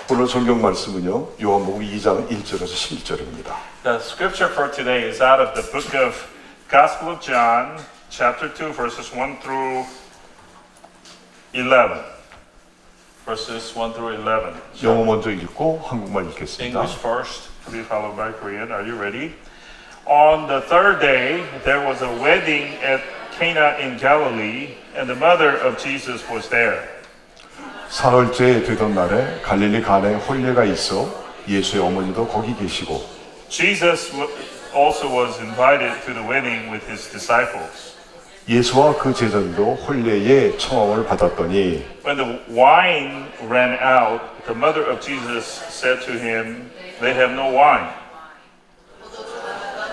오늘 성경 말씀은요, 요한복음 2장 1절에서 11절입니다. The scripture for today is out of the book of Gospel of John, chapter 2, verses 1 through 11. Verses 1 through 11. 영어 먼저 읽고 한국말 읽겠습니다. English first, to be followed by Korean. Are you ready? On the third day, there was a wedding at Cana in Galilee, and the mother of Jesus was there. 사흘째 되던 날에 갈릴리 가나에 혼례가 있어 예수의 어머니도 거기 계시고 Jesus also was invited to the wedding with his disciples. 예수와 그 제자들도 혼례의 청함을 받았더니 When the wine ran out, the mother of Jesus said to him, "They have no wine."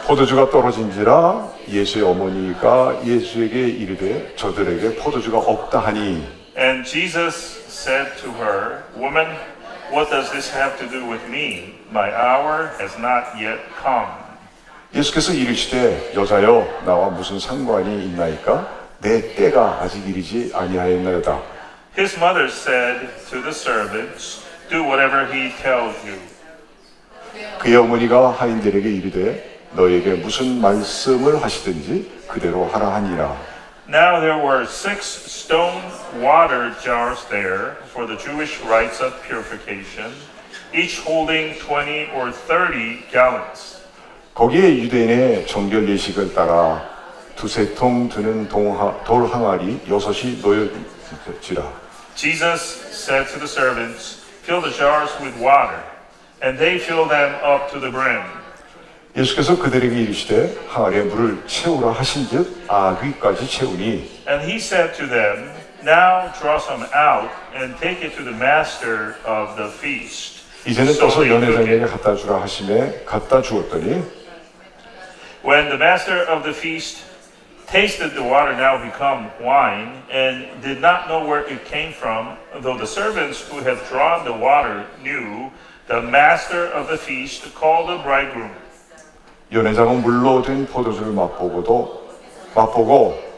포도주가 떨어진지라 예수의 어머니가 예수에게 이르되 저들에게 포도주가 없다 하니 And Jesus said to her, "Woman, what does this have to do with me? My hour has not yet come." 예수께서 이르시되 여자여 나와 무슨 상관이 있나이까 내 때가 아직 이르지 아니하였나이다. His mother said to the servants, "Do whatever he tells you." 그의 어머니가 하인들에게 이르되 너에게 무슨 말씀을 하시든지 그대로 하라 하니라. Now there were 6 stone water jars there for the Jewish rites of purification, each holding 20 or 30 gallons. 거기에 유대인의 정결 예식을 따라 두세 통 드는 돌 항아리 6이 놓여지라. Jesus said to the servants, "Fill the jars with water," and they filled them up to the brim. 예수께서 그들에게 이르시되 항아리에 물을 채우라 하신즉 아귀까지 채우니 And he said to them, "Now draw some out and take it to the master of the feast." 이제는 So 떠서 they took 연회장에게 it. 갖다 주라 하심에 갖다 주었더니 When the master of the feast tasted the water now become wine and did not know where it came from, though the servants who had drawn the water knew, the master of the feast called the bridegroom. 연회장은 물로 된 포도주를 맛보고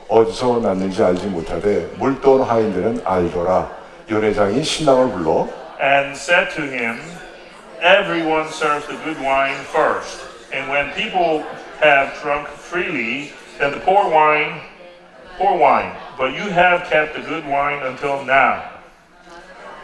어디서 났는지 알지 못하되 물돈 하인들은 알더라. 연회장이 신랑을 불러 And said to him, "Everyone serves the good wine first, and when people have drunk freely, then the poor wine. But you have kept the good wine until now."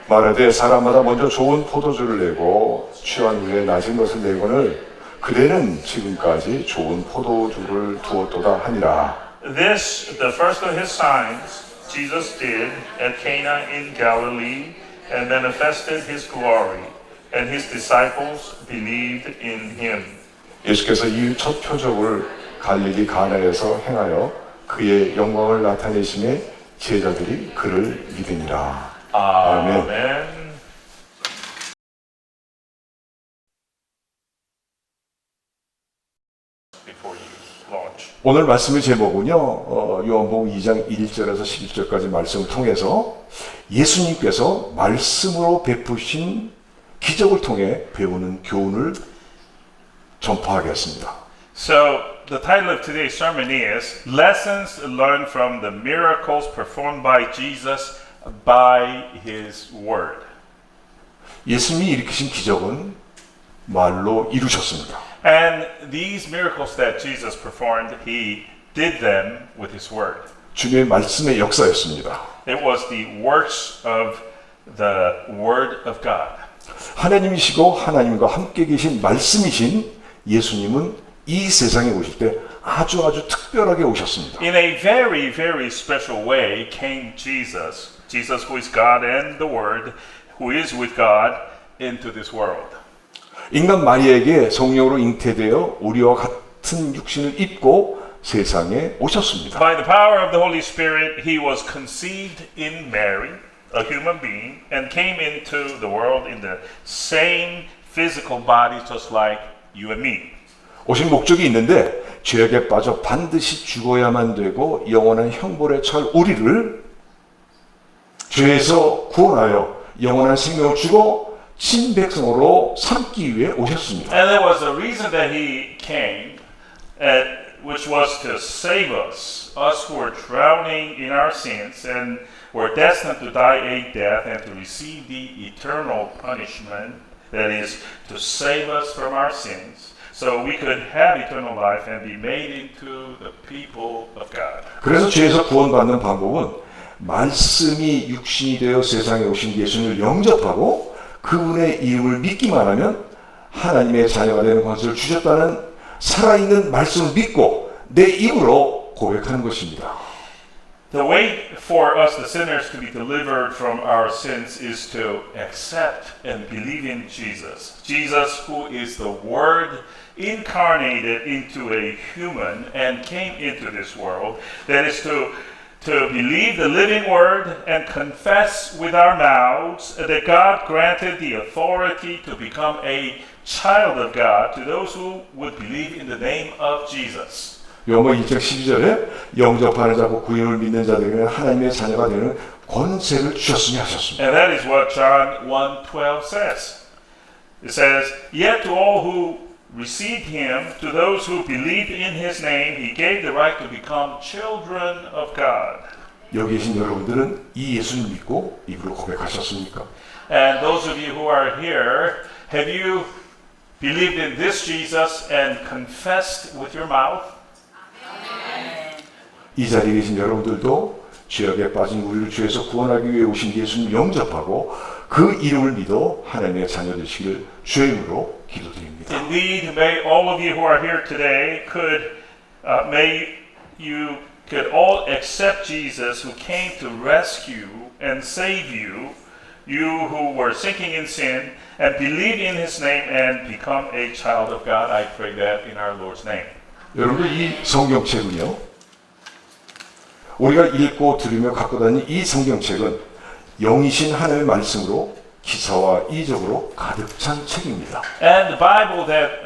말하되 사람마다 먼저 좋은 포도주를 내고 취한 후에 낮은 것을 내거늘 그대는 지금까지 좋은 포도주를 두었도다 하니라. This, the first of his signs, Jesus did at Cana in Galilee, and manifested his glory, and his disciples believed in him. 예수께서 이 첫 표적을 갈릴리 가나에서 행하여 그의 영광을 나타내심에 제자들이 그를 믿으니라. 아멘. Amen. Before you launch. 오늘 말씀의 제목은요, 요한복음 2장 1절에서 11절까지 말씀을 통해서 예수님께서 말씀으로 베푸신 기적을 통해 배우는 교훈을 전파하겠습니다. So, the title of today's sermon is Lessons Learned from the Miracles Performed by Jesus by His Word. 예수님이 일으키신 기적은 말로 이루셨습니다. And these miracles that Jesus performed, He did them with His Word. 주님의 말씀의 역사였습니다. It was the works of the Word of God. 하나님이시고 하나님과 함께 계신 말씀이신 예수님은 이 세상에 오실 때 아주 특별하게 오셨습니다. In a very, very special way came Jesus, Jesus who is God and the Word, who is with God, into this world. 인간 마리아에게 성령으로 잉태되어 우리와 같은 육신을 입고 세상에 오셨습니다. By the power of the Holy Spirit, He was conceived in Mary, a human being, and came into the world in the same physical body just like you and me. 오신 목적이 있는데 죄악에 빠져 반드시 죽어야만 되고 영원한 형벌에 처할 우리를 죄에서 구원하여 영원한 생명을 주고 친백성으로 삼기 위해 오셨습니다. And there was a reason that He came which was to save us who were drowning in our sins and were destined to die a death and to receive the eternal punishment, that is, to save us from our sins, so we could have eternal life and be made into the people of God. 그래서 죄에서 구원받는 방법은 말씀이 육신이 되어 세상에 오신 예수님을 영접하고 그분의 이름을 믿기만 하면 하나님의 자녀가 되는 권세를 주셨다는 살아있는 말씀을 믿고 내 입으로 고백하는 것입니다. The way for us, the sinners, to be delivered from our sins is to accept and believe in Jesus. Jesus, who is the Word incarnated into a human and came into this world. That is to believe the living Word and confess with our mouths that God granted the authority to become a child of God to those who would believe in the name of Jesus. 요한복음 1장 12절에 영접하는 자고 구원을 믿는 자들에게는 하나님의 자녀가 되는 권세를 주셨으니 하셨습니다. And that is what John 1:12 says. It says, "Yet to all who received him, to those who believed in his name, he gave the right to become children of God." 여기 계신 여러분들은 이 예수를 믿고 입으로 고백하셨습니까? And those of you who are here, have you believed in this Jesus and confessed with your mouth? 이 자리에 계신 여러분들도 죄악에 빠진 우리를 죄에서 구원하기 위해 오신 예수님 영접하고 그 이름을 믿어 하나님의 자녀 되시길 주의 이름으로 기도드립니다. Indeed, may all of you who are here today may you could all accept Jesus who came to rescue and save you, you who were sinking in sin, and believe in his name and become a child of God. I pray that in our Lord's name. 여러분들 이 성경책은요, 우리가 읽고 들으며 갖고 다니는 이 성경책은 영이신 하나님의 말씀으로 기사와 이적으로 가득 찬 책입니다. And the Bible that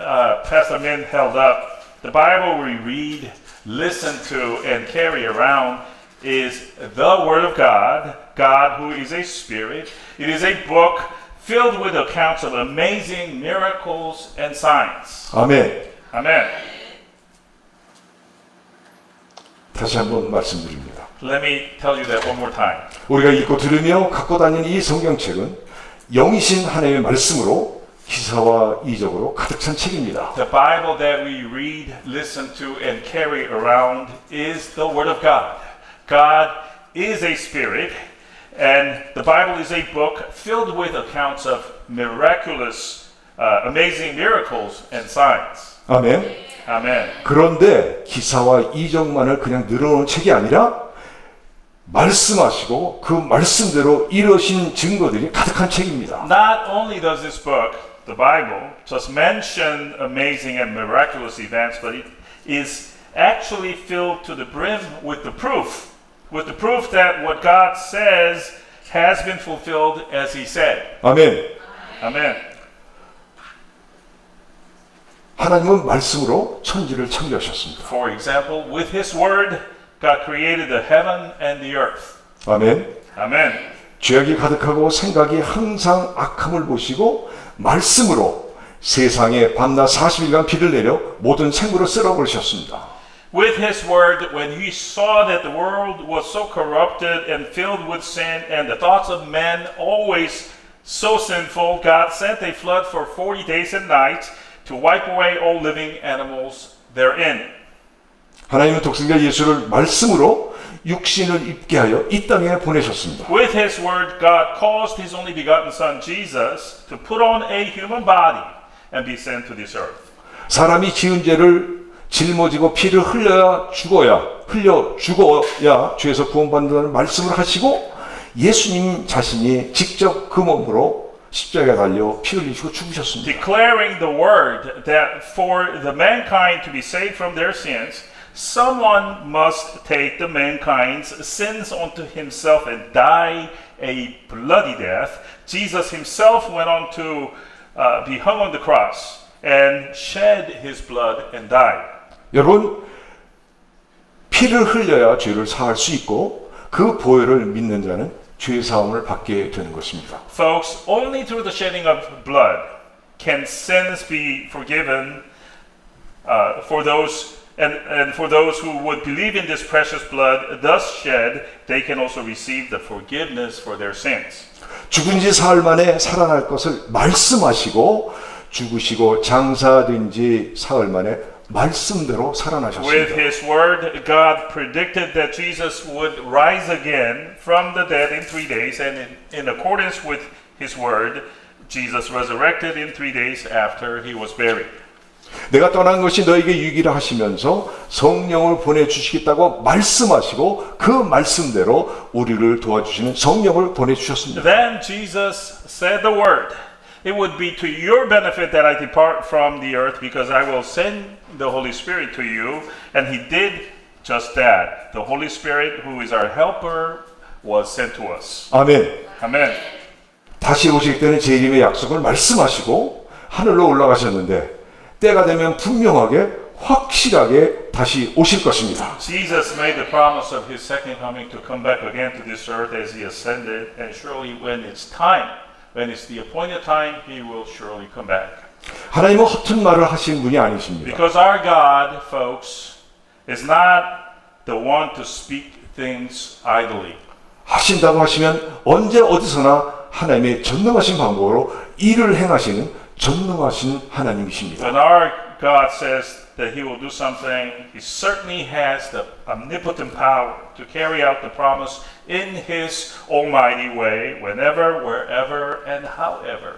Pastor Min held up, the Bible we read, listen to, and carry around is the Word of God, God who is a Spirit. It is a book filled with accounts of amazing miracles and signs. 아멘. Amen. 다시 한번 말씀드립니다. Let me tell you that one more time. 우리가 읽고 들으며 갖고 다니는 이 성경책은 영이신 하나님의 말씀으로 기사와 이적으로 가득 찬 책입니다. The Bible that we read, listen to, and carry around is the Word of God. God is a Spirit, and the Bible is a book filled with accounts of miraculous, amazing miracles and signs. 아멘. Amen. 그런데 기사와 이적만을 그냥 늘어놓은 책이 아니라 말씀하시고 그 말씀대로 이루어진 증거들이 가득한 책입니다. Not only does this book, the Bible, just mention amazing and miraculous events, but it is actually filled to the brim with the proof that what God says has been fulfilled as He said. 아멘. Amen. 하나님은 말씀으로 천지를 창조하셨습니다. For example, with His Word, God created the heaven and the earth. 아멘. Amen. 죄악이 가득하고 생각이 항상 악함을 보시고 말씀으로 세상에 밤낮 40일간 비를 내려 모든 생물을 쓸어버리셨습니다. With His Word, when He saw that the world was so corrupted and filled with sin and the thoughts of men always so sinful, God sent a flood for 40 days and nights to wipe away all living animals therein. 하나님은 독생자 예수를 말씀으로 육신을 입게 하여 이 땅에 보내셨습니다. With His Word, God caused His only begotten Son, Jesus, to put on a human body and be sent to this earth. 사람이 지은 죄를 짊어지고 피를 흘려 죽어야 죄에서 구원받는다는 말씀을 하시고 예수님 자신이 직접 그 몸으로 십자가에 달려 피 흘리시고 죽으셨습니다. Declaring the word that for the mankind to be saved from their sins, someone must take the mankind's sins onto himself and die a bloody death. Jesus himself went on to be hung on the cross and shed his blood and died. 여러분, 피를 흘려야 죄를 사할 수 있고 그 보혈을 믿는 자는 죄 사함을 받게 되는 것입니다. Folks, only through the shedding of blood can sins be forgiven for those And for those who would believe in this precious blood thus shed, they can also receive the forgiveness for their sins. 죽은 지 사흘 만에 살아날 것을 말씀하시고 죽으시고 장사된 지 사흘 만에 말씀대로 With 살아나셨습니다. his word, God predicted that Jesus would rise again from the dead in 3 days, and in accordance with his word, Jesus resurrected in 3 days after he was buried. 내가 떠난 것이 너에게 유익이라 하시면서 성령을 보내주시겠다고 말씀하시고 그 말씀대로 우리를 도와주시는 성령을 보내주셨습니다. Then Jesus said the word. It would be to your benefit that I depart from the earth because I will send the Holy Spirit to you. And he did just that. The Holy Spirit, who is our helper, was sent to us. 아멘. Amen. 다시 오실 때는 제 이름의 약속을 말씀하시고 하늘로 올라가셨는데 때가 되면 분명하게 확실하게 다시 오실 것입니다. Jesus made the promise of his second coming to come back again to this earth as he ascended. And surely when it's time, when it's the appointed time, he will surely come back. 하나님은 허튼 말을 하시는 분이 아니십니다. Because our God, folks, is not the one to speak things idly. 하신다고 하시면 언제 어디서나 하나님의 전능하신 방법으로 일을 행하시는 전능하신 하나님이십니다. When our God says that he will do something, he certainly has the omnipotent power to carry out the promise in his almighty way, whenever, wherever, and however.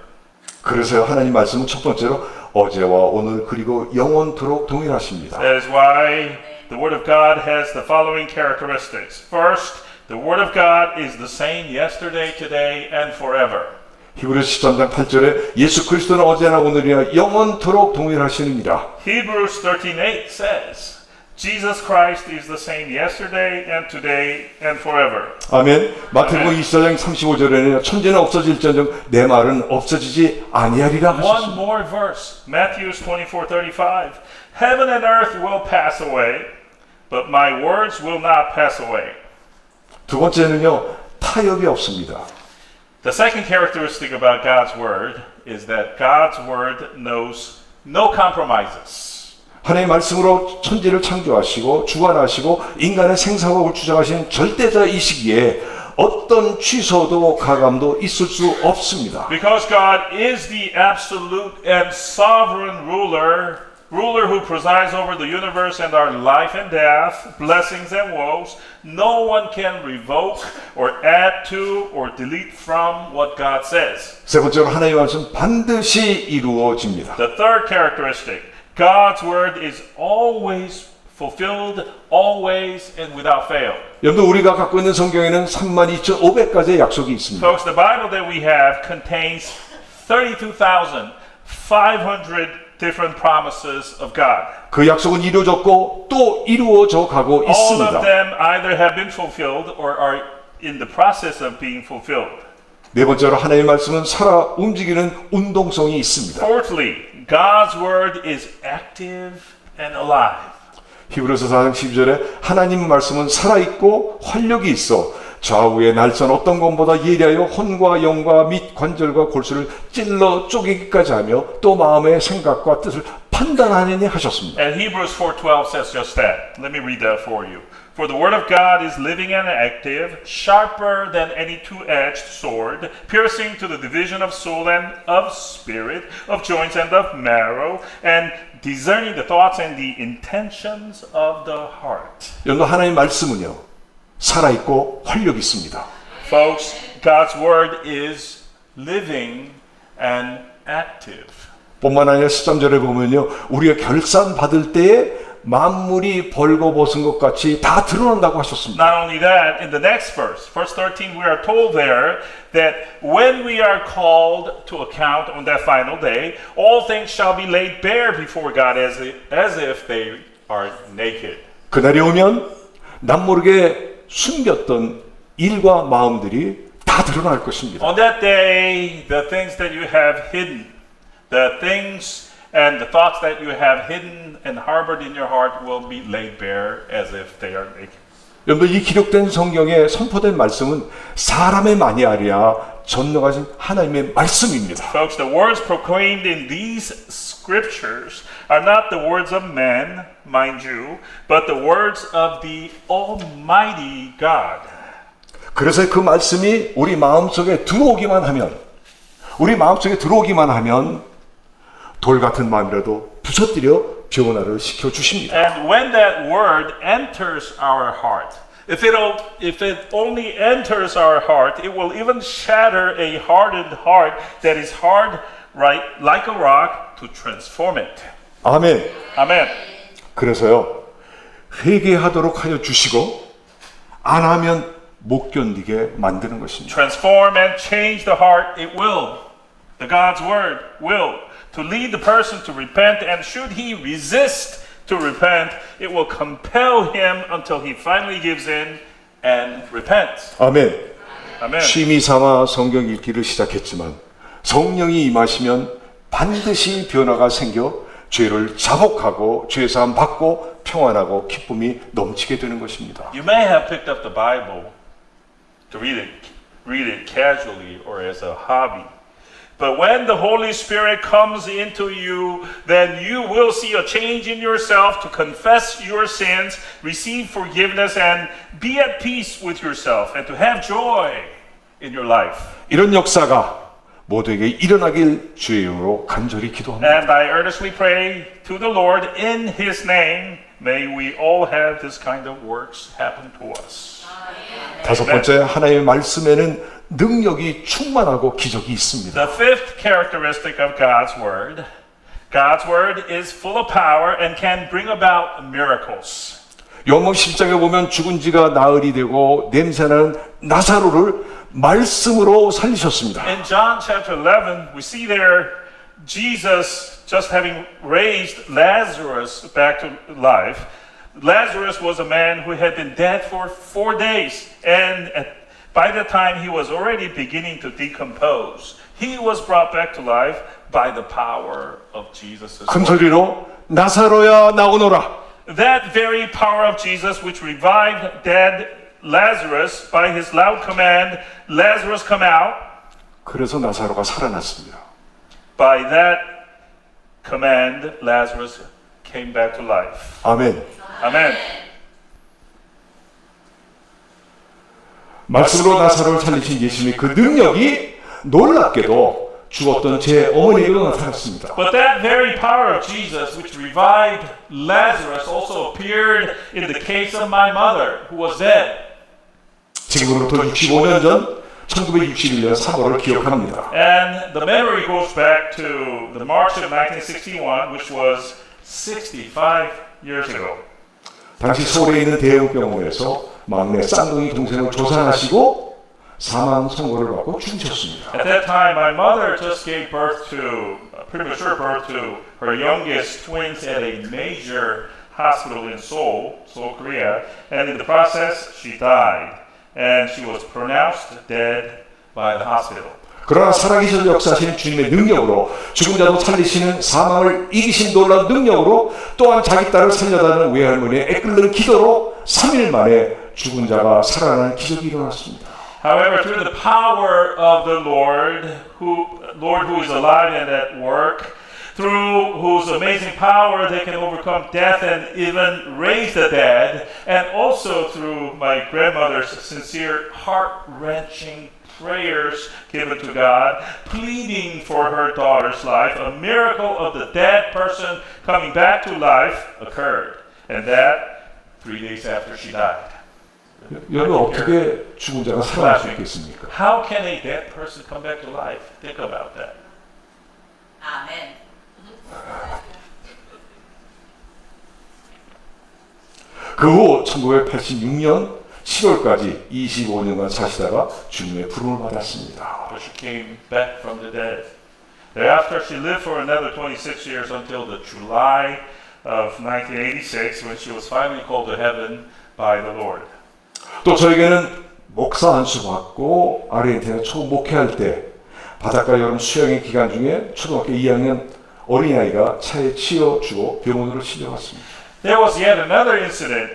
그래서 하나님 말씀은 첫 번째로 어제와 오늘 그리고 영원토록 동일하십니다. That is why the Word of God has the following characteristics. First, the Word of God is the same yesterday, today, and forever. 히브리서 13장 8절에 예수 그리스도는 어제나 오늘이나 영원토록 동일하시느니라. Hebrews 13:8 says, Jesus Christ is the same yesterday and today and forever. 아멘. 마태복음 24장 35절에는 천지는 없어질지언정 내 말은 없어지지 아니하리라 One 하셨습니다. more verse, Matthew 24:35. Heaven and earth will pass away, but my words will not pass away. 두 번째는요. 타협이 없습니다. The second characteristic about God's word is that God's word knows no compromises. 하나님의 말씀으로 천지를 창조하시고 주관하시고 인간의 생사복을 주장하시는 절대자이시기에 어떤 취소도 가감도 있을 수 없습니다. Because God is the absolute and sovereign ruler who presides over the universe and our life and death, blessings and woes, no one can revoke or add to or delete from what God says. 세 번째로 하나님의 말씀 반드시 이루어집니다. The third characteristic, God's word is always fulfilled, always and without fail. 여러분 우리가 갖고 있는 성경에는 32,500가지의 약속이 있습니다. Folks, the Bible that we have contains 32,500 different promises of God. 그 약속은 이루어졌고 또 이루어져 가고 All 있습니다. of them either have been fulfilled or are in the process of being fulfilled. 네 번째로 하나님의 말씀은 살아 움직이는 운동성이 있습니다. Fourthly, God's word is active and alive. 히브리서 4장 12절에 하나님 말씀은 살아있고 활력이 있어 좌우의 날선 어떤 것보다 예리하여 혼과 영과 및 관절과 골수를 찔러 쪼개기까지 하며 또 마음의 생각과 뜻을 판단하느니 하셨습니다. And Hebrews 4:12 says just that. Let me read that for you. For the word of God is living and active, sharper than any two-edged sword, piercing to the division of soul and of spirit, of joints and of marrow, and discerning the thoughts and the intentions of the heart. 여러분 하나님 말씀은요 살아있고 활력이 있습니다. Folks, God's word is living and active. 뿐만 아니라 13절에 보면요 우리가 결산 받을 때에 만물이 벌거벗은 것 같이 다 드러난다고 하셨습니다. Not only that, in the next verse, verse 13, we are told there that when we are called to account on that final day, all things shall be laid bare before God as if they are naked. 그날이 오면 남모르게 숨겼던 일과 마음들이 다 드러날 것입니다. On that day, the things that you have hidden, the things and the thoughts that you have hidden and harbored in your heart will be laid bare as if they are naked. 여러분 이 기록된 성경에 선포된 말씀은 사람의 말이 아니라 전능하신 하나님의 말씀입니다. Folks, the words proclaimed in these scriptures are not the words of men, mind you, but the words of the Almighty God. 그래서 그 말씀이 우리 마음속에 들어오기만 하면 돌 같은 마음이라도 부서뜨려 변화를 시켜 주십니다. And when that word enters our heart, if it only enters our heart, it will even shatter a hardened heart that is hard, right, like a rock, to transform it. 아멘. Amen. 그래서요, 회개하도록 하여 주시고 안 하면 못 견디게 만드는 것입니다. Transform and change the heart, it will. The God's word will. To lead the person to repent, and should he resist to repent, it will compel him until he finally gives in and repents. 아멘. Amen. 취미 삼아 성경 읽기를 시작했지만 성령이 임하시면 반드시 변화가 생겨 죄를 자복하고 죄사함 받고 평안하고 기쁨이 넘치게 되는 것입니다. You may have picked up the Bible to read it casually or as a hobby. But when the Holy Spirit comes into you, then you will see a change in yourself to confess your sins, receive forgiveness, and be at peace with yourself, and to have joy in your life. 이런 역사가 모두에게 일어나길 주의 이름으로 간절히 기도합니다. And I earnestly pray to the Lord in His name, may we all have this kind of works happen to us. 다섯 번째, 하나님의 말씀에는 능력이 충만하고 기적이 있습니다. The fifth characteristic of God's word is full of power and can bring about miracles. 요한복음 10장에 보면 죽은 지가 나흘이 되고 냄새나는 나사로를 말씀으로 살리셨습니다. In John chapter 11, we see there Jesus just having raised Lazarus back to life. Lazarus was a man who had been dead for 4 days, and by the time he was already beginning to decompose, he was brought back to life by the power of Jesus' 큰 word. 소리로 나사로야 나오너라. That very power of Jesus which revived dead Lazarus by his loud command, Lazarus come out. 그래서 나사로가 살아났습니다. By that command, Lazarus came back to life. 아멘. Amen. 말씀으로 나사로를 살리신 예수님의 그 능력이 놀랍게도 죽었던 제 어머니에게도 나타났습니다. But that very power of Jesus which revived Lazarus also appeared in the case of my mother who was dead. 지금으로부터 65년 전 1961년 3월을 기억합니다. And the memory goes back to the March of 1961, which was 65 years ago. 당시 서울에 있는 대형병원에서 막내 쌍둥이 동생을 조산하시고 사망 선고를 받고 죽으셨습니다. At that time, my mother just gave birth to, premature birth to her youngest twins at a major hospital in Seoul, Korea, and in the process, she died, and she was pronounced dead by the hospital. 그러나 살아계셔서 역사하시는 주님의 능력으로 죽은 자도 살리시는 사망을 이기신 놀라운 능력으로 또한 자기 딸을 살려다는 외할머니의 애끓는 기도로 3일 만에 죽은 자가 살아나는 기적이 일어났습니다. However, through the power of the Lord who is alive and at work, through whose amazing power they can overcome death and even raise the dead, and also through my grandmother's sincere, heart-wrenching prayers given to God, pleading for her daughter's life, a miracle of the dead person coming back to life occurred, and that 3 days after she died. 여러분 어떻게 죽은 자가 살아날 수 있겠습니까? How can a dead person come back to life? Think about that. 아멘. 그 후 1986년 7월까지 25년간 사시다가 주님의 부름을 받았습니다. But she came back from the dead. Thereafter, she lived for another 26 years until the July of 1986, when she was finally called to heaven by the Lord. 또 저에게는 목사 안수 받고 아르헨티나 초목회할 때 바닷가 여름 수영의 기간 중에 초등학교 2학년 어린아이가 차에 치여주고 병원으로 실려갔습니다. There was yet another incident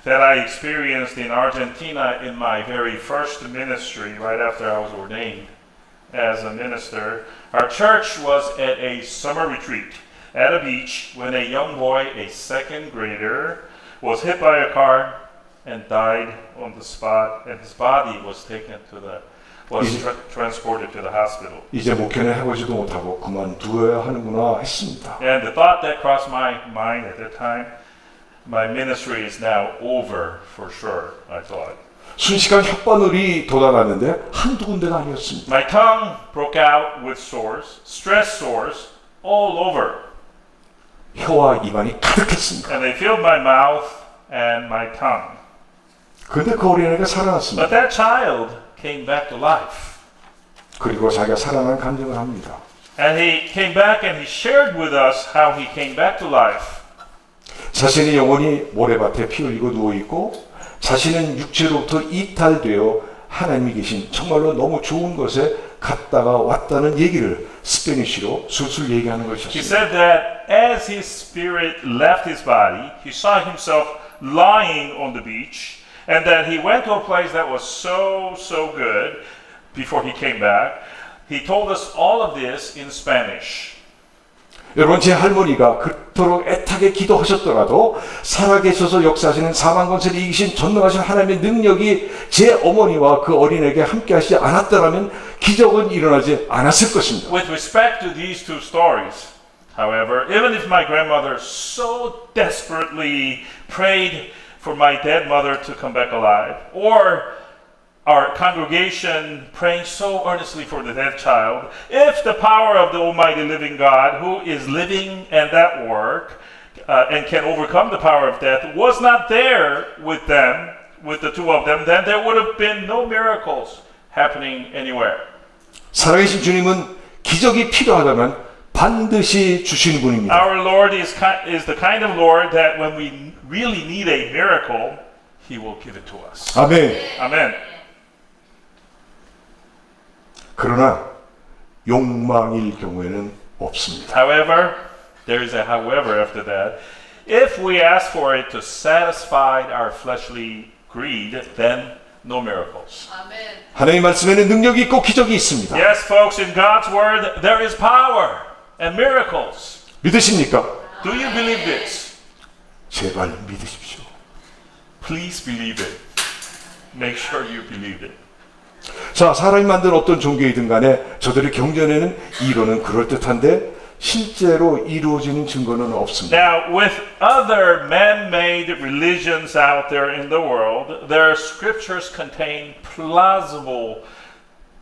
that I experienced in Argentina in my very first ministry right after I was ordained. as a minister, our church was at a summer retreat at a beach when a young boy, a second grader, was hit by a car and died on the spot, and his body was transported to the hospital. 이제 목회는 해보지도 못하고 그만두어야 하는구나 했습니다. And the thought that crossed my mind at that time, my ministry is now over for sure, I thought. 순식간 혓바늘이 돋아났는데 한두 군데가 아니었습니다. My tongue broke out with sores, stress sores, all over. 혀와 입안이 가득했습니다. And they filled my mouth and my tongue. 그런데 그 어린아이가 살아났습니다. But that child came back to life. 그리고 자기가 살아난 감정을 합니다. And he came back and he shared with us how he came back to life. 자신의 영혼이 모래밭에 피 흘리고 누워있고 자신은 육체로부터 이탈되어 하나님이 계신 정말로 너무 좋은 곳에 갔다가 왔다는 얘기를 스페니쉬로 술술 얘기하는 He 것이었습니다. said that as his spirit left his body, he saw himself lying on the beach, and that he went to a place that was so good before he came back. He told us all of this in Spanish. 여러분, 제 할머니가 그토록 애타게 기도하셨더라도 살아계셔서 역사하시는 사망권세를 이기신 전능하신 하나님의 능력이 제 어머니와 그 어린에게 함께 하시지 않았더라면 기적은 일어나지 않았을 것입니다. With respect to these two stories, however, even if my grandmother so desperately prayed for my dead mother to come back alive, or our congregation praying so earnestly for the dead child, if the power of the Almighty living God, who is living and at work, and can overcome the power of death, was not there with them, with the two of them, then there would have been no miracles happening anywhere. 살아계신 주님은 기적이 필요하다면 반드시 주시는 분입니다. Our Lord is the kind of Lord that when we really need a miracle, He will give it to us. 아멘. Amen. 그러나 욕망일 경우에는 없습니다. However, there is a however after that. If we ask for it to satisfy our fleshly greed, then no miracles. 하나님 말씀에는 능력이 있고 기적이 있습니다. Yes, folks, in God's word, there is power and miracles. 믿으십니까? Do you believe this? 제발 믿으십시오. Please believe it. Make sure you believe it. 자, 사람이 만든 어떤 종교이든 간에 저들의 경전에는 이론은 그럴듯한데 실제로 이루어지는 증거는 없습니다. Now, with other man-made religions out there in the world, their scriptures contain plausible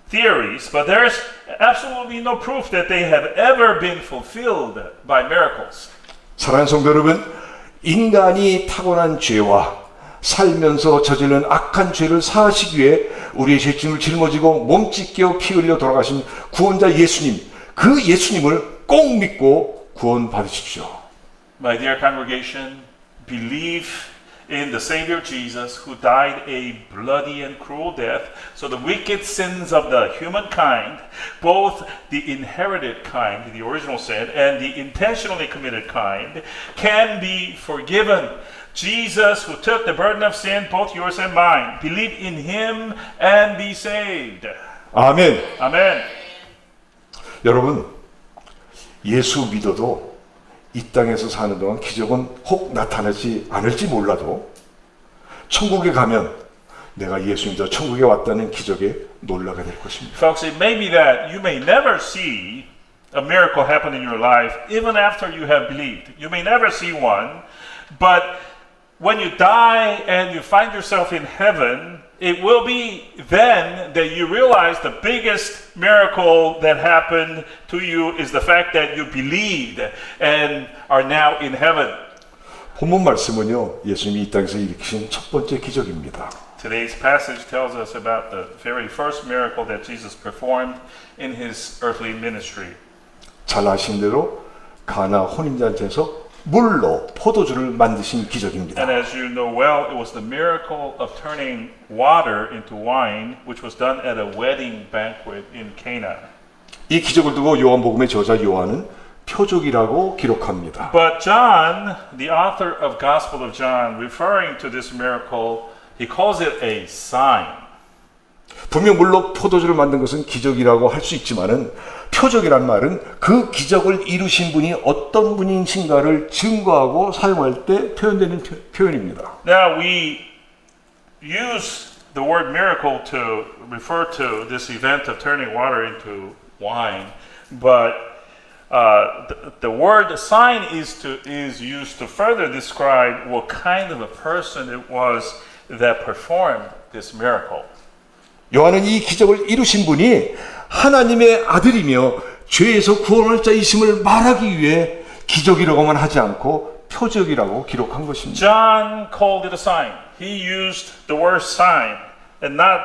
theories, but there's absolutely no proof that they have ever been fulfilled by miracles. 사랑하는 성도 여러분, 인간이 타고난 죄와 살면서 저지른 악한 죄를 사하시기 위해 우리의 죄짐을 짊어지고 몸 찢겨 피 흘려 돌아가신 구원자 예수님, 그 예수님을 꼭 믿고 구원 받으십시오. My dear congregation, believe in the Savior Jesus who died a bloody and cruel death so the wicked sins of the humankind, both the inherited kind, the original sin, and the intentionally committed kind, can be forgiven. Jesus, who took the burden of sin, both yours and mine, believe in Him and be saved. 아멘. Amen. 여러분, 예수 믿어도 이 땅에서 사는 동안 기적은 혹 나타나지 않을지 몰라도 천국에 가면 내가 예수 믿어 천국에 왔다는 기적에 놀라게 될 것입니다. Folks, it may be that you may never see a miracle happen in your life even after you have believed. You may never see one, but when you die and you find yourself in heaven, it will be then that you realize the biggest miracle that happened to you is the fact that you believed and are now in heaven. 본문 말씀은요, 예수님이 이 땅에서 일으키신 첫 번째 기적입니다. Today's passage tells us about the very first miracle that Jesus performed in his earthly ministry. 잘 아신 대로 가나 혼인잔치에서 물로 포도주를 만드신 기적입니다. And as you know well, it was the miracle of turning water into wine, which was done at a wedding banquet in Cana. 이 기적을 두고 요한복음의 저자 요한은 표적이라고 기록합니다. But John, the author of Gospel of John, referring to this miracle, he calls it a sign. 분명 물론 포도주를 만든 것은 기적이라고 할 수 있지만은 표적이란 말은 그 기적을 이루신 분이 어떤 분이신가를 증거하고 사용할 때 표현되는 표현입니다. Now we use the word miracle to refer to this event of turning water into wine, but the word sign is used to further describe what kind of a person it was that performed this miracle. 요한은 이 기적을 이루신 분이 하나님의 아들이며 죄에서 구원할 자이심을 말하기 위해 기적이라고만 하지 않고 표적이라고 기록한 것입니다. John called it a sign. He used the word sign and not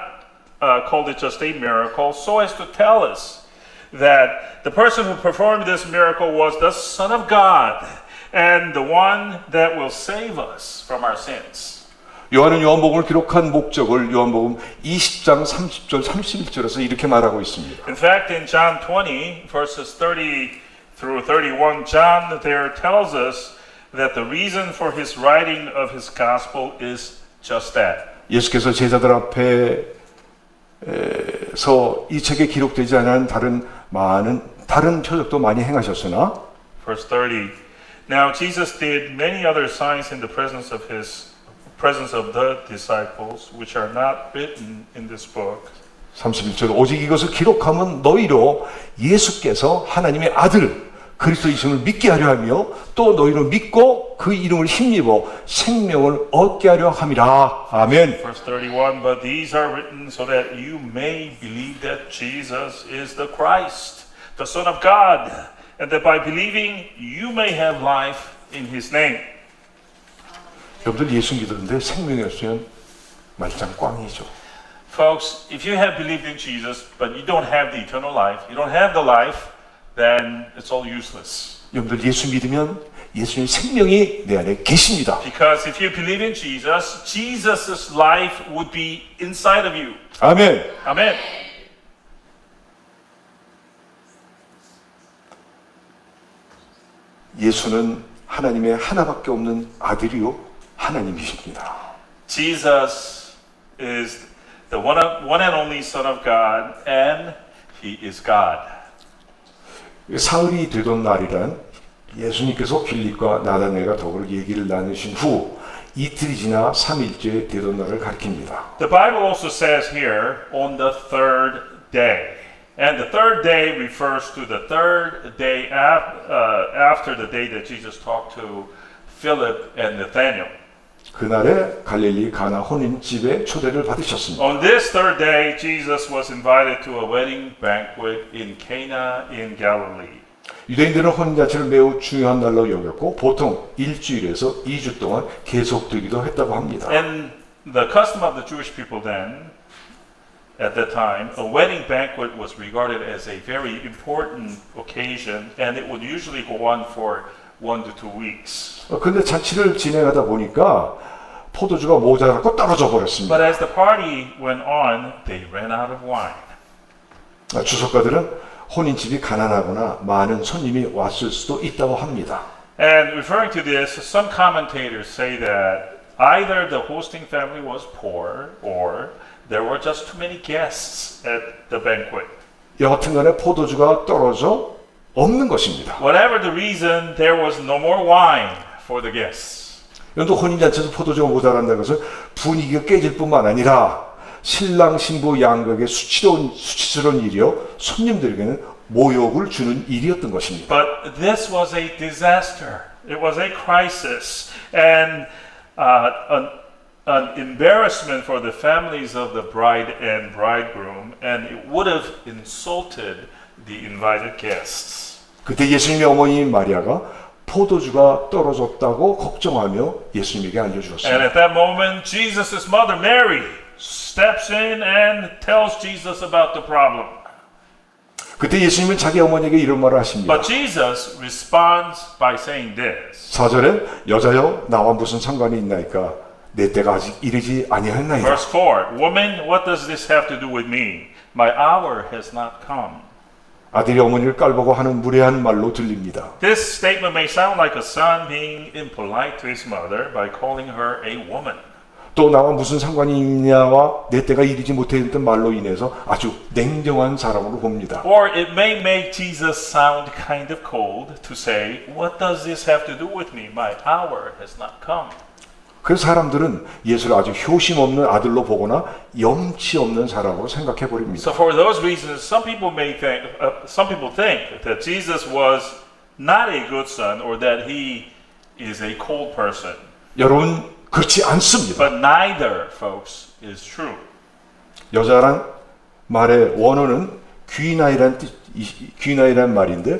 called it just a miracle so as to tell us that the person who performed this miracle was the Son of God and the one that will save us from our sins. 요한은 요한복음을 기록한 목적을 요한복음 20장 30절 31절에서 이렇게 말하고 있습니다. In fact, in John 20, verses 30 through 31, John there tells us that the reason for his writing of his gospel is just that. 예수께서 제자들 앞에서 이 책에 기록되지 않은 다른 표적도 많이 행하셨으나 Verse 30. Now Jesus did many other signs in the presence of the disciples, which are not written in this book. 31절 오직 이것을 기록하면 너희로 예수께서 하나님의 아들 그리스도이심을 믿게 하려 하며 또 너희로 믿고 그 이름을 힘입어 생명을 얻게 하려 함이라. 아멘. Verse 31. But these are written so that you may believe that Jesus is the Christ, the Son of God, and that by believing you may have life in His name. 여러분들 예수 믿었는데 생명이 없으면 말짱 꽝이죠. Folks, if you have believed in Jesus, but you don't have the eternal life, you don't have the life, then it's all useless. 여러분들 예수 믿으면 예수님의 생명이 내 안에 계십니다. Because if you believe in Jesus, Jesus' life would be inside of you. 아멘. Amen. 예수는 하나님의 하나밖에 없는 아들이요 하나님이십니다. Jesus is the one and only Son of God, and He is God. 사흘이 되던 날이란 예수님께서 빌립과 나다나엘과 더불어 얘기를 나누신 후 이틀이 지나 3일째 되던 날을 가리킵니다. The Bible also says here, on the third day. And the third day refers to the third day after the day that Jesus talked to Philip and Nathanael. 그날에 갈릴리 가나 혼인집에 초대를 받으셨습니다. On this third day, Jesus was invited to a wedding banquet in Cana in Galilee. 유대인들은 혼인 자체를 매우 중요한 날로 여겼고 보통 일주일에서 2주 동안 계속되기도 했다고 합니다. And the custom of the Jewish people then, at that time, a wedding banquet was regarded as a very important occasion, and it would usually go on for 1 to 2 weeks. 근데 잔치를 진행하다 보니까 포도주가 모자라고 떨어져 버렸습니다. But as the party went on, they ran out of wine. 주석가들은 혼인집이 가난하거나 많은 손님이 왔을 수도 있다고 합니다. And referring to this, some commentators say that either the hosting family was poor or there were just too many guests at the banquet. 여하튼간에 포도주가 떨어져 없는 것입니다. Whatever the reason, there was no more wine for the guests. 또 혼인잔치에서 포도주가 모자란다는 것은 분위기가 깨질 뿐만 아니라 신랑 신부 양각의 수치스러운 일이요 손님들에게는 모욕을 주는 일이었던 것입니다. But this was a disaster. It was a crisis and an embarrassment for the families of the bride and bridegroom, and it would have insulted the invited guests. 그때 예수님의 어머니 마리아가 포도주가 떨어졌다고 걱정하며 예수님에게 And 알려주었습니다. at that moment, Jesus' mother Mary steps in and tells Jesus about the problem. 그때 예수님은 자기 어머니에게 이런 말을 하십니다. But Jesus responds by saying this. 4절에 여자여 나와 무슨 상관이 있나이까 내 때가 아직 이르지 아니하였나이다. Verse 4, Woman, what does this have to do with me? My hour has not come. 아들이 어머니를 깔보고 하는 무례한 말로 들립니다. This statement may sound like a son being impolite to his mother by calling her a woman. 또 나와 무슨 상관이 있냐와 내 때가 이르지 못했던 말로 인해서 아주 냉정한 사람으로 봅니다. Or it may make Jesus sound kind of cold to say, what does this have to do with me? My hour has not come. 그래서 사람들은 예수를 아주 효심 없는 아들로 보거나 염치 없는 사람으로 생각해 버립니다. So for those reasons, some people think that Jesus was not a good son or that he is a cold person. 여러분 그렇지 않습니다. But neither, folks, is true. 여자란 말의 원어는 귀나이란 말인데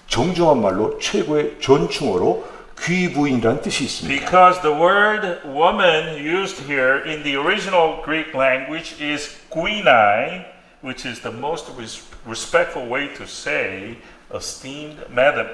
정중한 말로 최고의 존칭어로 귀부인이라는 뜻이 있습니다. Because the word woman used here in the original Greek language is guinai, which is the most respectful way to say esteemed madam.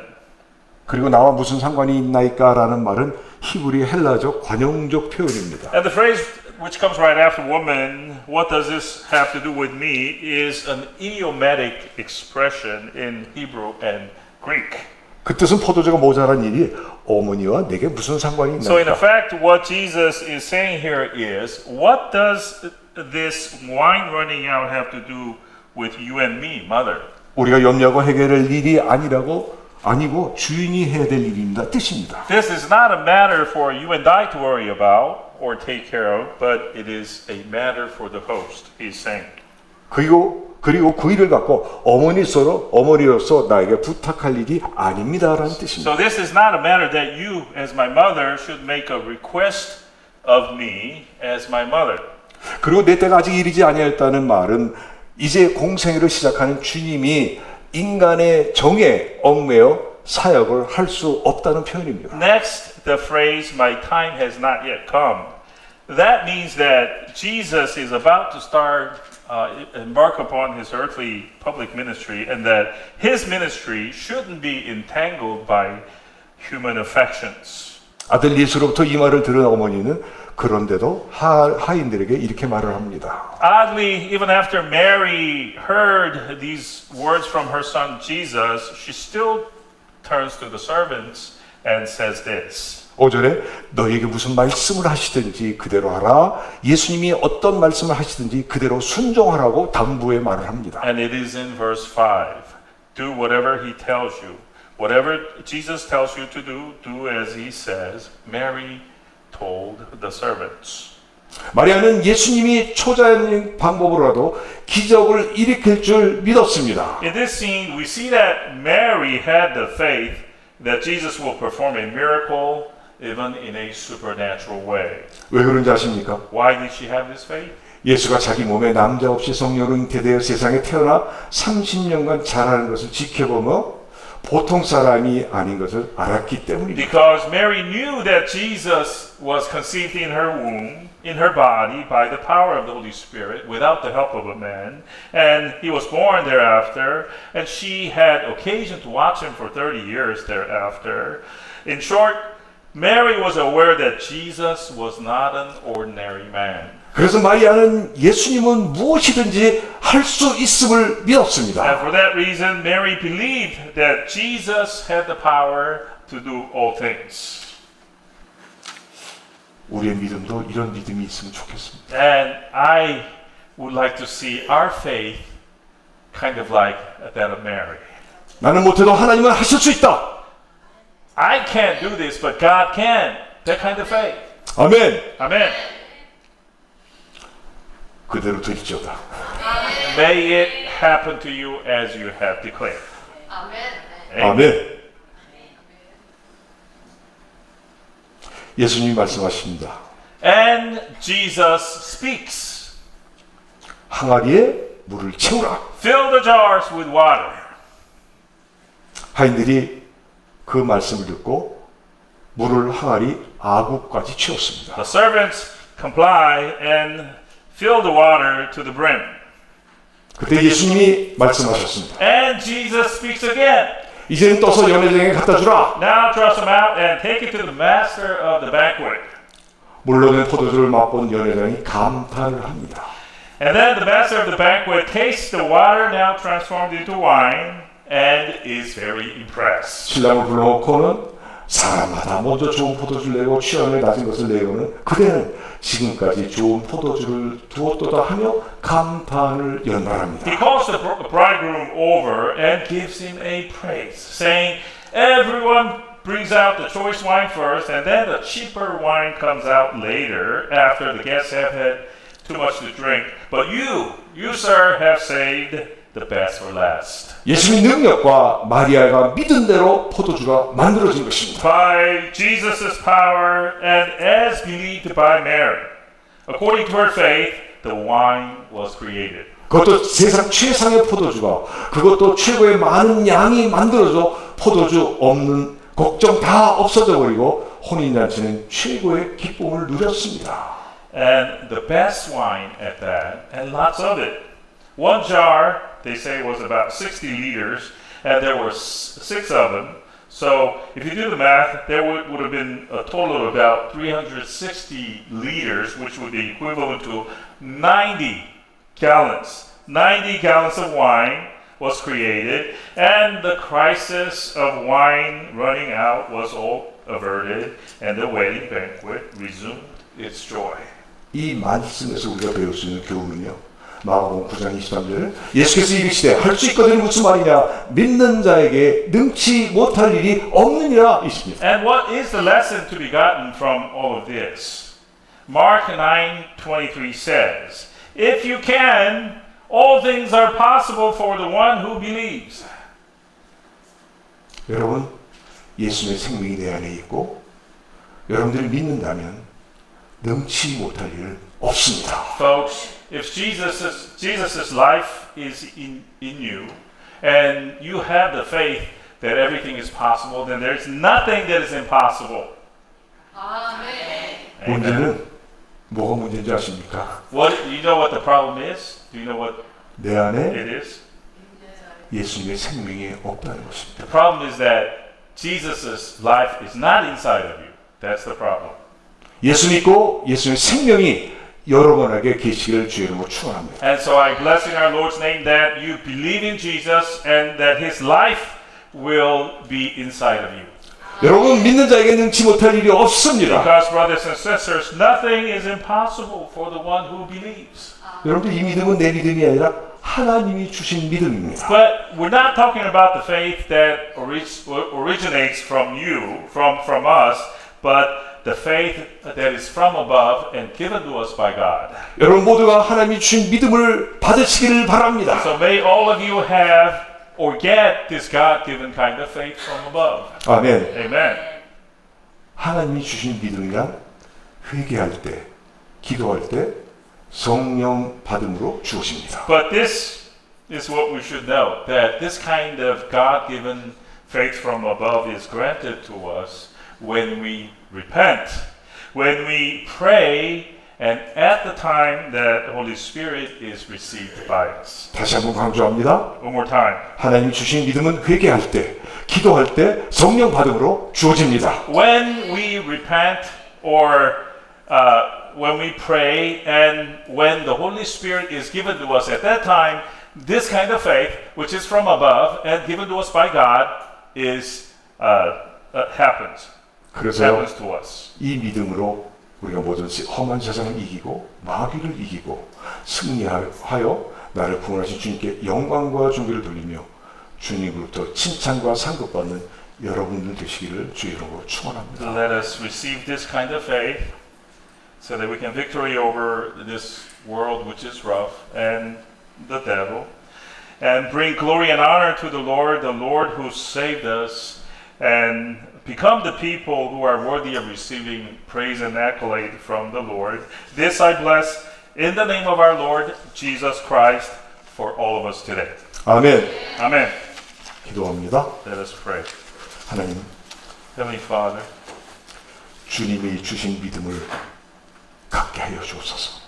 그리고 나와 무슨 상관이 있나이까라는 말은 히브리 헬라적 관용적 표현입니다. And the phrase which comes right after woman, what does this have to do with me, is an idiomatic expression in Hebrew and Greek. 그 뜻은 포도주가 모자란 일이 어머니와 내게 무슨 상관이 So in 있나이까? effect, what Jesus is saying here is, what does this wine running out have to do with you and me, mother? 우리가 염려하고 해결할 일이 아니고 주인이 해야 될 일입니다. 뜻입니다. This is not a matter for you and I to worry about or take care of, but it is a matter for the host, he's saying. 그리고 그 일을 갖고 어머니로서 나에게 부탁할 일이 아닙니다라는 뜻입니다. So this is not a matter that you, as my mother, should make a request of me as my mother. 그리고 내 때가 아직 이르지 아니하였다는 말은 이제 공생애를 시작하는 주님이 인간의 정에 얽매여 사역을 할 수 없다는 표현입니다. Next, the phrase, my time has not yet come. That means that Jesus is about to embark upon his earthly public ministry, and that his ministry shouldn't be entangled by human affections. 아들 예수로부터 이 말을 들은 어머니는 그런데도 하인들에게 이렇게 말을 합니다. Oddly, even after Mary heard these words from her son Jesus, she still turns to the servants and says this. 5절에 너희에게 무슨 말씀을 하시든지 그대로 하라. 예수님이 어떤 말씀을 하시든지 그대로 순종하라고 당부의 말을 합니다. And it is in verse 5. Do whatever he tells you. Whatever Jesus tells you to do as he says. Mary told the servants. 마리아는 예수님이 초자연의 방법으로라도 기적을 일으킬 줄 믿었습니다. In this scene, we see that Mary had the faith that Jesus will perform a miracle even in a supernatural way. 왜 그런지 아십니까? Why did she have this faith? 예수가 자기 몸에 남자 없이 성령으로 잉태되어 세상에 태어나 30년간 자라는 것을 지켜보며 보통 사람이 아닌 것을 알았기 때문입니다. Because Mary knew that Jesus was conceived in her womb, in her body, by the power of the Holy Spirit, without the help of a man, and he was born thereafter, and she had occasion to watch him for 30 years thereafter. In short, Mary was aware that Jesus was not an ordinary man. 그래서 마리아는 예수님은 무엇이든지 할 수 있음을 And 믿었습니다. for that reason, Mary believed that Jesus had the power to do all things. 우리의 믿음도 이런 믿음이 있으면 좋겠습니다. And I would like to see our faith kind of like that of Mary. 나는 못해도 하나님은 하실 수 있다. I can't do this, but God can. That kind of faith. 아멘. Amen. 그대로 될지어다. May it happen to you as you have declared. Amen. 아멘. 예수님이 말씀하십니다. And Jesus speaks. 항아리에 물을 채우라. Fill the jars with water. 하인들이 그 말씀을 듣고 물을 항아리 아구까지 채웠습니다. The servants comply and fill the water to the brim. 그때 예수님이 말씀하셨습니다. And Jesus speaks again. 이제는 떠서 연회장에 갖다 주라. Now thrust them out and take it to the master of the banquet. 물러낸 포도주를 맛본 연회장이 감탄을 합니다. And then the master of the banquet tastes the water now transformed into wine and is very impressed. 신랑을 불러놓고는 사람마다 먼저 좋은 포도주를 내고 취향에 낮은 것을 내고는 그대는 지금까지 좋은 포도주를 두었도다 하며 감탄을 연발합니다. He calls the bridegroom over and gives him a praise, saying, everyone brings out the choice wine first, and then the cheaper wine comes out later, after the guests have had too much to drink. But you, sir, have saved the best for last. 예수님의 능력과 마리아가 믿은 대로 포도주가 만들어진 것입니다. By Jesus' power and as believed by Mary, according to her faith, the wine was created. 그것도 세상 최상의 포도주가 그것도 최고의 많은 양이 만들어져 포도주 없는 걱정 다 없어져 버리고 혼인잔치는 최고의 기쁨을 누렸습니다. And the best wine at that, and lots of it. One jar, they say, was about 60 liters, and there were 6 of them. So if you do the math, there would have been a total of about 360 liters, which would be equivalent to 90 gallons. 90 gallons of wine was created, and the crisis of wine running out was all averted, and the wedding banquet resumed its joy. 이 말씀에서 우리가 배울 수 있는 교훈은요. 마가복음 9장 23절에 예수께서 이르시되 할 수 있거든 무슨 말이냐 믿는 자에게 능치 못할 일이 없느니라 있습니다. And what is the lesson to be gotten from all of this? Mark 9:23 says, if you can, all things are possible for the one who believes. 여러분 예수님의 생명이 내 안에 있고 여러분들이 믿는다면 능치 못할 일 없습니다. Folks, if Jesus's life is in you and you have the faith that everything is possible, then there's nothing that is impossible. 아멘. 문제는 뭐가 문제인지 아십니까? What you know what the problem is? Do you know what 내 안에 it is? 예수님의 생명이 없다는 것입니다. The problem is that Jesus's life is not inside of you. That's the problem. 예수 믿고 예수님의 생명이 여러분에게 계시기를 주의 이름으로 축원합니다. And so I bless in our Lord's name that you believe in Jesus and that His life will be inside of you. 여러분 믿는 자에게 능치 못할 일이 없습니다. Because brothers and sisters, nothing is impossible for the one who believes. 여러분들 이 믿음은 내 믿음이 아니라 하나님이 주신 믿음입니다. But we're not talking about the faith that originates from you, from us, but the faith that is from above and given to us by God. 여러분 모두가 하나님이 주신 믿음을 받으시기를 바랍니다. So may all of you have or get this God-given kind of faith from above. 아멘. Amen. 하나님이 주신 믿음이란 회개할 때, 기도할 때 성령 받음으로 주어집니다. But this is what we should know, that this kind of God-given faith from above is granted to us when we repent, when we pray, and at the time that the Holy Spirit is received by us. 다시 한번 강조합니다. One more time. 하나님이 주신 믿음은 회개할 때, 기도할 때 성령 받음으로 주어집니다. When we repent or when we pray and when the Holy Spirit is given to us at that time, this kind of faith, which is from above and given to us by God, is happens 그래서요, to us. 이 믿음으로 우리가 모든 험한 세상을 이기고 마귀를 이기고 승리하여 나를 구원하신 주님께 영광과 존귀를 돌리며 주님으로부터 칭찬과 상급받는 여러분들 되시기를 주의 이름으로 축원합니다. Let us receive this kind of faith so that we can victory over this world which is rough and the devil, and bring glory and honor to the Lord who saved us, and become the people who are worthy of receiving praise and accolade from the Lord. This I bless in the name of our Lord Jesus Christ for all of us today. 아멘. Amen. 기도합니다. Let us pray. 하나님, Heavenly Father, 주님이 주신 믿음을 갖게 하여 주옵소서.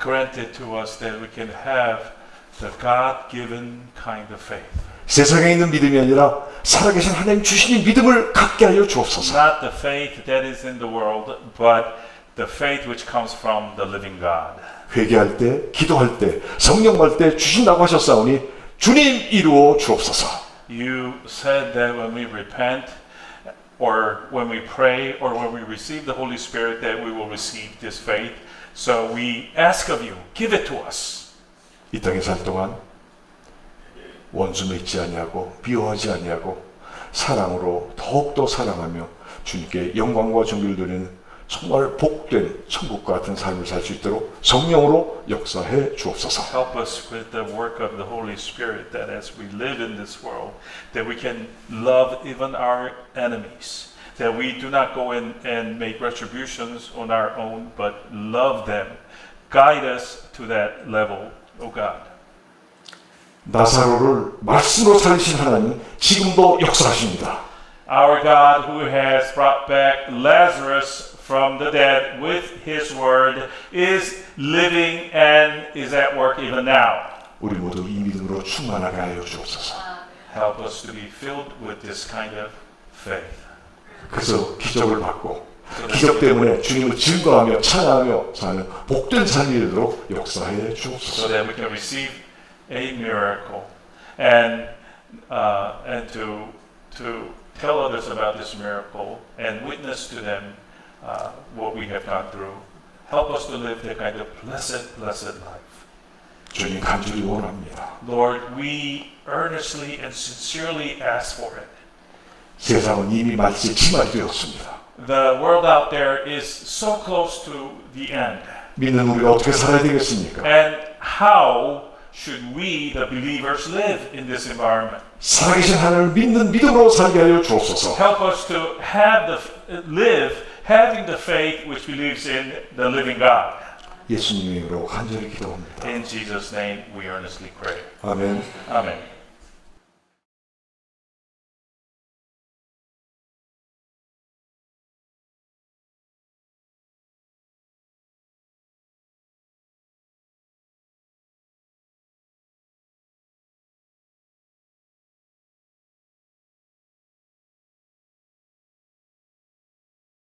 grant it to us that we can have the God-given kind of faith. 세상에 있는 믿음이 아니라 살아계신 하나님 주신 믿음을 갖게 하여 주옵소서. Not the faith that is in the world, but the faith which comes from the living God. 회개할 때, 기도할 때, 성령 받을 때 주신다고 하셨사오니 주님 이루어 주옵소서. You said that when we repent or when we pray, or when we receive the Holy Spirit, that we will receive this faith. So we ask of you, give it to us. 이 땅에 살 동안 원수 맺지 아니하고 비호하지 아니하고 사랑으로 더욱더 사랑하며 주님께 영광과 존귀를 드리는 정말 복된 천국과 같은 삶을 살 수 있도록 성령으로 역사해 주옵소서. Help us with the work of the Holy Spirit, that as we live in this world, that we can love even our enemies, that we do not go in and make retributions on our own, but love them. Guide us to that level, O God. 나사로를 말씀으로 살리신 하나님 지금도 역사하십니다. Our God, who has brought back Lazarus from the dead with His word, is living and is at work even now. 우리 모두 이 믿음으로 충만하게 하여 주옵소서. Help us to be filled with this kind of faith. 그래서 기적을 받고 기적 때문에 주님을 증거하며 찬양하며 사는 복된 삶이 되도록 역사해 So 주옵소서. that we can receive a miracle and to tell others about this miracle and witness to them what we have gone through. Help us to live the kind of blessed life. 주님 간절히 원합니다. Lord, we earnestly and sincerely ask for it. 세상은 이미 말세 지말이 되었습니다. The world out there is so close to the end. 믿는 우리가 어떻게 살아야 되겠습니까? And how should we, the believers, live in this environment? 살아계신 하나님을 믿는 믿음으로 살게 하여 주옵소서. Help us to live having the faith which believes in the living God. 예수님의 이름으로 간절히 기도합니다. In Jesus' name we earnestly pray. 아멘. Amen.